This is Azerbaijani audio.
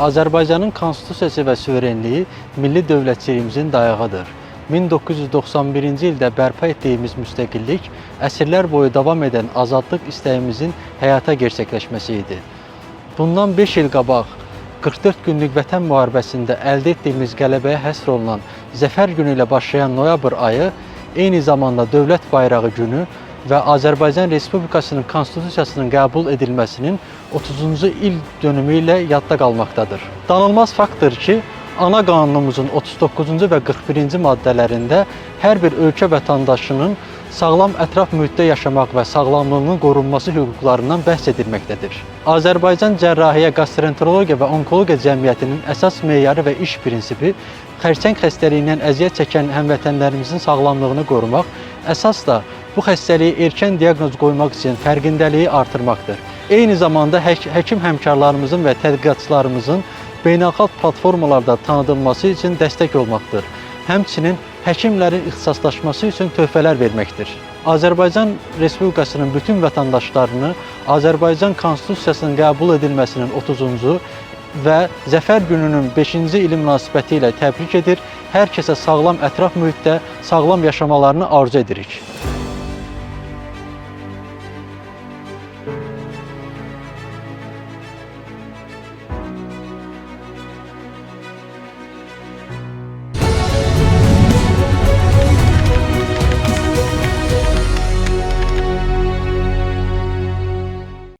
Azərbaycanın konstitusiyası və suverenliyi milli dövlətçiliyimizin dayağıdır. 1991-ci ildə bərpa etdiyimiz müstəqillik əsrlər boyu davam edən azadlıq istəyimizin həyata gerçəkləşməsi idi. Bundan 5 il qabaq 44 günlük vətən müharibəsində əldə etdiyimiz qələbəyə həsr olunan Zəfər günü ilə başlayan noyabr ayı eyni zamanda dövlət bayrağı günü və Azərbaycan Respublikasının konstitusiyasının qəbul edilməsinin 30-cu il dönümü ilə yadda qalmaqdadır. Danılmaz faktdır ki, ana qanunumuzun 39-cu və 41-ci maddələrində hər bir ölkə vətəndaşının sağlam ətraf mühitdə yaşamaq və sağlamlığının qorunması hüquqlarından bəhs edilməkdədir. Azərbaycan Cərrahiyyə, Gastroenterologiya və Onkologiya Cəmiyyətinin əsas meyarı və iş prinsipi xərçəng xəstəliyindən əziyyət çəkən həmvətənlərimizin sağlamlığını qorumaq, əsas da bu xəstəliyi erkən diaqnoz qoymaq üçün fərqindəliyi artırmaqdır. Eyni zamanda həkim həmkarlarımızın və tədqiqatçılarımızın beynəlxalq platformalarda tanıdılması üçün dəstək olmaqdır. Həmçinin həkimlərin ixtisaslaşması üçün töhfələr verməkdir. Azərbaycan Respublikasının bütün vətəndaşlarını Azərbaycan Konstitusiyasının qəbul edilməsinin 30-cu və Zəfər gününün 5-ci ili münasibəti ilə təbrik edir. Hər kəsə sağlam ətraf mühitdə sağlam yaşamalarını arzu edirik.